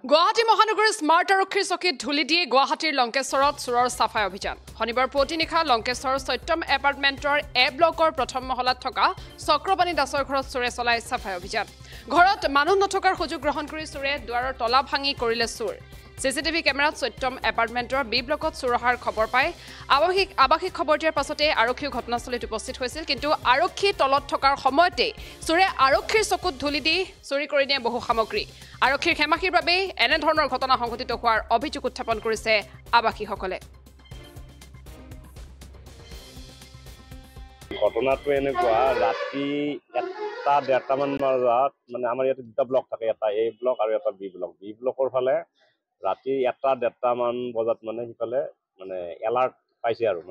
গুৱাহাটী মহানগৰীৰ স্মাৰ্ট আৰক্ষীৰ চকীত ধূলি দিয়ে গুৱাহাটীৰ লংকেশ্বৰত চোৰৰ চাফাই অভিযান। শনিবাৰ পুৱতি নিশা লংকেশ্বৰৰ সত্যম এপাৰ্টমেণ্টৰ এ ব্লকৰ প্ৰথম মহলাত থকা চক্ৰপাণী দাসৰ ঘৰত চোৰে চলাই চাফাই অভিযান। ঘৰত মানুহ নথকাৰ সুযোগ গ্ৰহণ কৰি চোৰে দুৱাৰৰ তলা ভাঙি কৰিলে চোৰ। চিচিটিভি কেমেৰাত সত্যম এপাৰ্টমেণ্টৰ বি ব্লকত চোৰ অহাৰ খবৰ পাই আৱাসিক খবৰ দিয়াৰ পাছতে আৰক্ষী ঘটনাস্থলীত উপস্থিত হৈছিল। কিন্তু আৰক্ষী তলত থকাৰ সময়তে চোৰে আৰক্ষীৰ চকুত ধূলি দি চুৰি কৰি নিয়ে বহু সামগ্ৰী। আৰক্ষীৰ খেমাখীৰ বাবে এনেধৰণৰ ঘটনা সংঘটিত হোৱাৰ অভিযোগ উত্থাপন কৰিছে আৱাসীসকলে। ঘটনাটো এনেকুৱা, ৰাতি 1:30মান বজাত মানে আমাৰ ইয়াতে দুটা ব্লক থাকে, এটা এ ব্লক আৰু এটা বি ব্লক। বি ব্লকৰ ফালে ৰাতি 1:30মান বজাত মানে সিফালে মানে এলাৰ্ট পাইছে আৰু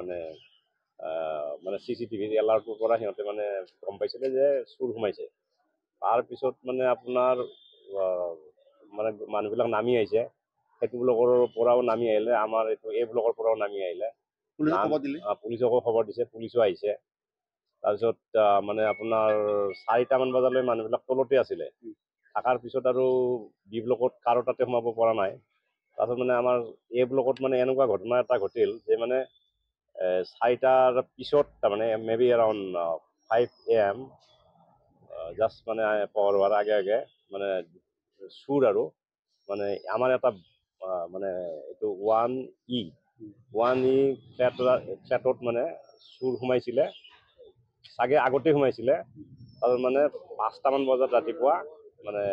মানে চিচিটিভিৰ এলাৰ্টৰ পৰা সিহঁতে মানে গম পাইছিলে যে চুৰ সোমাইছে। তাৰপিছত মানে আপোনাৰ মানে মানুহবিলাক নামি আহিছে, সেইটো ব্লকৰ পৰাও নামি আহিলে, আমাৰ এইটো এ ব্লকৰ পৰাও নামি আহিলে। পুলিচকো খবৰ দিছে, পুলিচো আহিছে। তাৰপিছত মানে আপোনাৰ 4টামান বজালৈ মানুহবিলাক তলতে আছিলে। থকাৰ পিছত আৰু বি ব্লকত কাৰো তাতে সোমাব পৰা নাই। তাৰপিছত মানে আমাৰ এ ব্লকত মানে এনেকুৱা ঘটনা এটা ঘটিল যে মানে 4টাৰ পিছত তাৰমানে মেবি এৰাউণ্ড 5 AM জাষ্ট মানে পোহৰ হোৱাৰ আগে আগে মানে চুৰ আৰু মানে আমাৰ এটা মানে এইটো 1E ফ্লেটত মানে চুৰ সোমাইছিলে, চাগে আগতে সোমাইছিলে। তাৰপিছত মানে 5টামান বজাত ৰাতিপুৱা মানে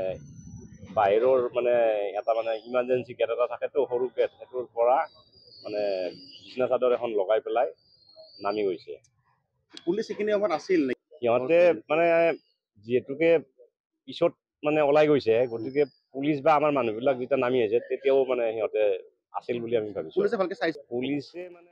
বাহিৰৰ মানে এটা মানে ইমাৰ্জেঞ্চি গেট এটা থাকেতো, সৰু গেট, সেইটোৰ পৰা মানে বিছনা চাদৰ এখন লগাই পেলাই নামি গৈছে। পুলিচ এইখিনি সময়ত আছিল নেকি? সিহঁতে মানে যিহেতুকে পিছত মানে ওলাই গৈছে, গতিকে পুলিচ বা আমাৰ মানুহবিলাক যেতিয়া নামি আহিছে তেতিয়াও মানে সিহঁতে আছিল বুলি আমি ভাবিছোঁ। পুলিচে ভালকে চাইছে। পুলিচে মানে